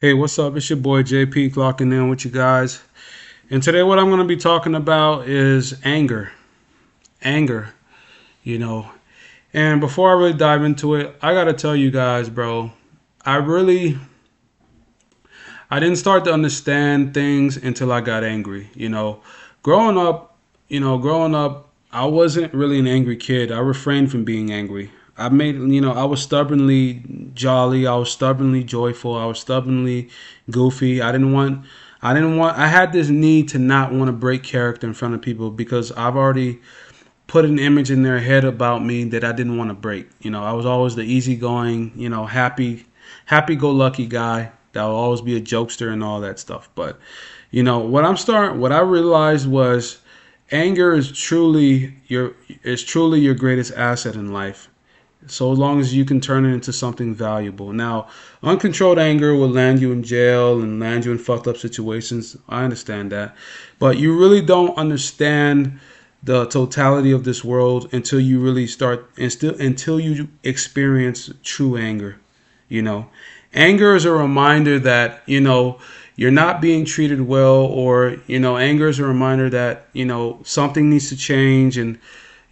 Hey, what's up? It's your boy JP clocking in with you guys. And today, what I'm going to be talking about is anger. Anger, you know. And before I really dive into it, I got to tell you guys, bro, I really, I didn't start to understand things until I got angry. Growing up, I wasn't really an angry kid. I refrained from being angry. I was stubbornly jolly. I was stubbornly joyful. I was stubbornly goofy. I had this need to not want to break character in front of people because I've already put an image in their head about me that I didn't want to break. I was always the easygoing, happy go lucky guy that will always be a jokester and all that stuff. But what I realized was anger is truly your greatest asset in life. So long as you can turn it into something valuable. Now, uncontrolled anger will land you in jail and land you in fucked up situations. I understand that. But you really don't understand the totality of this world until you really start until you experience true anger. You know, anger is a reminder that you're not being treated well, or anger is a reminder that something needs to change. And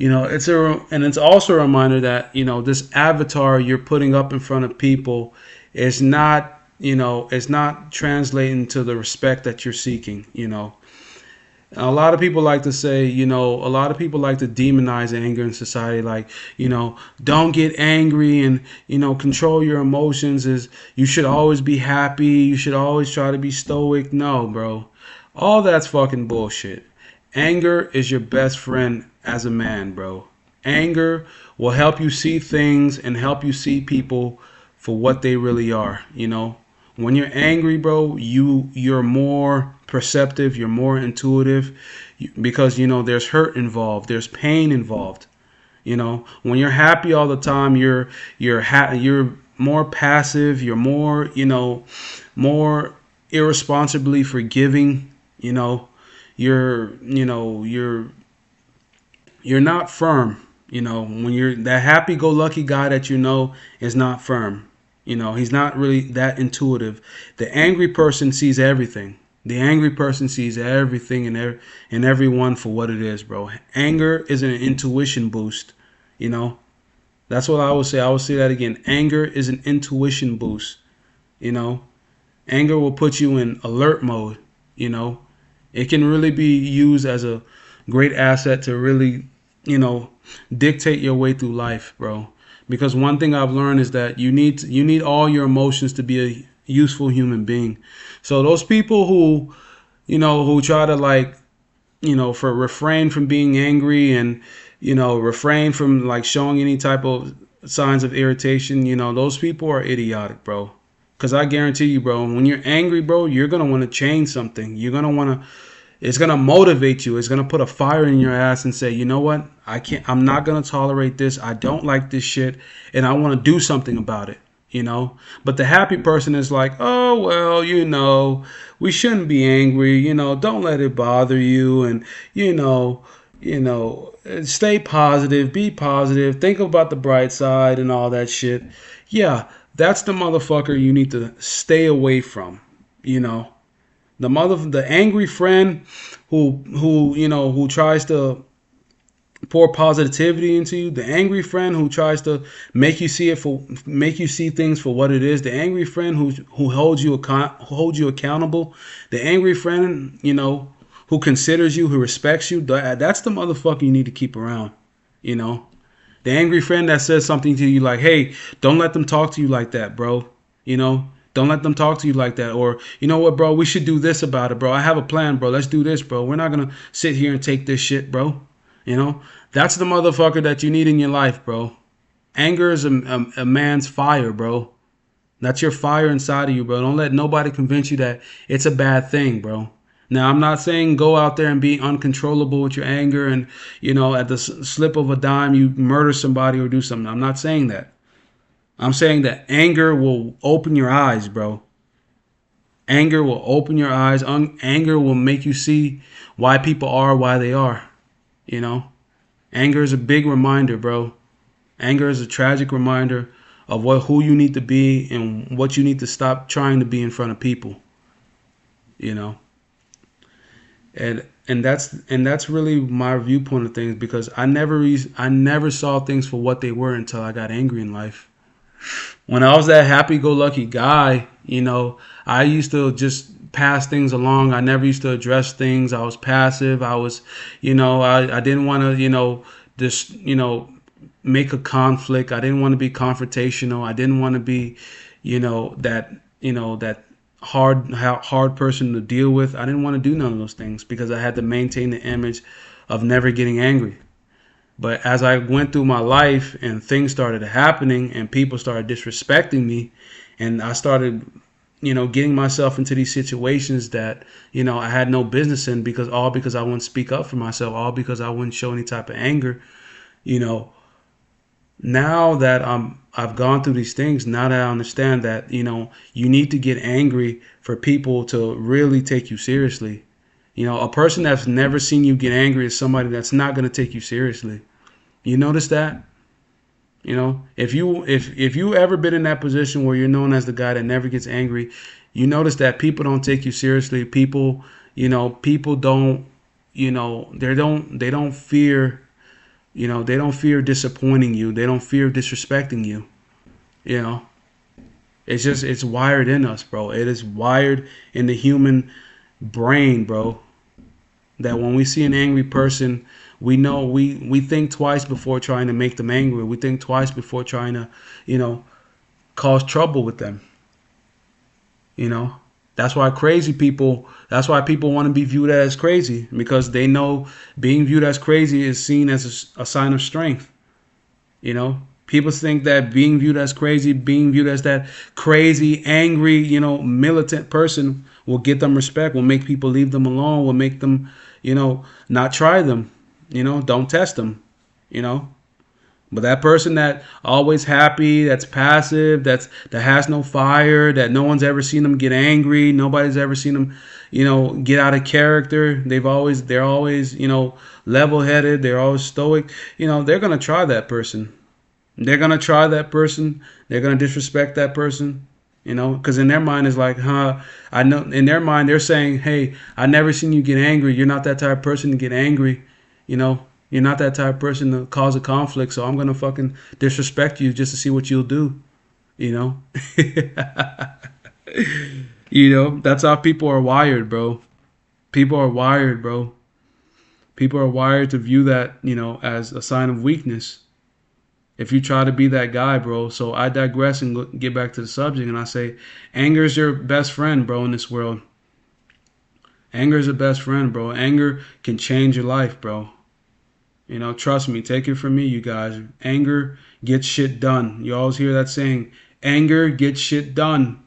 it's also a reminder that this avatar you're putting up in front of people is not translating to the respect that you're seeking. A lot of people like to say, a lot of people like to demonize anger in society, like, don't get angry and, control your emotions. Is You should always be happy. You should always try to be stoic. No, bro. All that's fucking bullshit. Anger is your best friend as a man, bro. Anger will help you see things and help you see people for what they really are. When you're angry, bro, you're more perceptive, you're more intuitive, because there's hurt involved, there's pain involved. When you're happy all the time, you're more passive, you're more irresponsibly forgiving. You know, you're not firm. When you're that happy-go-lucky guy that is not firm. He's not really that intuitive. The angry person sees everything. The angry person sees everything and everyone for what it is, bro. Anger is an intuition boost. You know, that's what I would say. I would say that again. Anger is an intuition boost. You know, Anger will put you in alert mode. You know, it can really be used as a great asset to really, you know, dictate your way through life, bro. Because one thing I've learned is that you need all your emotions to be a useful human being. So those people who try to, like, for refrain from being angry and refrain from, like, showing any type of signs of irritation, those people are idiotic, bro. Because I guarantee you, bro, when you're angry, bro, you're gonna want to change something. You're gonna want to. It's gonna motivate you. It's gonna put a fire in your ass and say, you know what? I can't. I'm not gonna tolerate this. I don't like this shit, and I want to do something about it. But the happy person is like, oh well, we shouldn't be angry. Don't let it bother you, and stay positive, be positive, think about the bright side, and all that shit. Yeah, that's the motherfucker you need to stay away from. You know, the angry friend who tries to pour positivity into you, the angry friend who tries to make you see things for what it is, the angry friend who holds you accountable, the angry friend who considers you, who respects you. That's the motherfucker you need to keep around. You know, the angry friend that says something to you like, "Hey, don't let them talk to you like that, bro." You know, don't let them talk to you like that. Or, you know what, bro, we should do this about it, bro. I have a plan, bro. Let's do this, bro. We're not gonna sit here and take this shit, bro. You know, that's the motherfucker that you need in your life, bro. Anger is a man's fire, bro. That's your fire inside of you, bro. Don't let nobody convince you that it's a bad thing, bro. Now, I'm not saying go out there and be uncontrollable with your anger and, at the slip of a dime, you murder somebody or do something. I'm not saying that. I'm saying that anger will open your eyes, bro. Anger will open your eyes. Anger will make you see why people are why they are. You know, Anger is a big reminder, bro. Anger is a tragic reminder of who you need to be and what you need to stop trying to be in front of people. You know, and that's really my viewpoint of things, because I never saw things for what they were until I got angry in life. When I was that happy-go-lucky guy, I used to just pass things along. I never used to address things. I was passive. I didn't want to, just, make a conflict. I didn't want to be confrontational. I didn't want to be, that hard person to deal with. I didn't want to do none of those things because I had to maintain the image of never getting angry. But as I went through my life and things started happening and people started disrespecting me, and I started, getting myself into these situations that, I had no business in, because I wouldn't speak up for myself, all because I wouldn't show any type of anger, you know, now that I've gone through these things, now that I understand that, you need to get angry for people to really take you seriously. A person that's never seen you get angry is somebody that's not going to take you seriously. You notice that? If you ever been in that position where you're known as the guy that never gets angry, you notice that people don't take you seriously. People don't, they don't fear, they don't fear disappointing you. They don't fear disrespecting you. You know, it's wired in us, bro. It is wired in the human brain, bro, that when we see an angry person, we know we think twice before trying to make them angry. We think twice before trying to, cause trouble with them. You know, that's why people want to be viewed as crazy, because they know being viewed as crazy is seen as a sign of strength. People think that being viewed as crazy, being viewed as that crazy, angry, militant person will get them respect, will make people leave them alone, will make them, not try them, don't test them, you know. But that person that always happy, that's passive, that has no fire, that no one's ever seen them get angry, nobody's ever seen them, get out of character. They're always, level-headed, they're always stoic. They're gonna try that person. They're gonna try that person. They're gonna disrespect that person. Because in their mind is like, I know. In their mind, they're saying, hey, I never seen you get angry. You're not that type of person to get angry. You're not that type of person to cause a conflict, so I'm going to fucking disrespect you just to see what you'll do, you know? That's how people are wired, bro. People are wired, bro. People are wired to view that, as a sign of weakness. If you try to be that guy, bro. So I digress and get back to the subject, and I say, anger is your best friend, bro, in this world. Anger is your best friend, bro. Anger can change your life, bro. Trust me, take it from me, you guys. Anger gets shit done. You always hear that saying, anger gets shit done.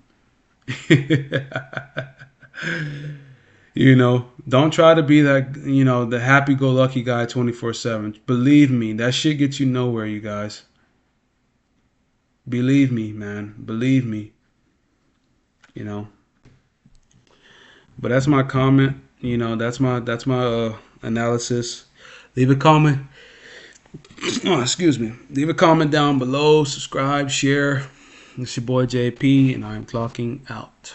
Don't try to be that, the happy-go-lucky guy 24/7. Believe me, that shit gets you nowhere, you guys. Believe me, man. Believe me. But that's my comment. That's my analysis. Leave a comment. Oh, excuse me. Leave a comment down below. Subscribe, share. It's your boy JP, and I'm clocking out.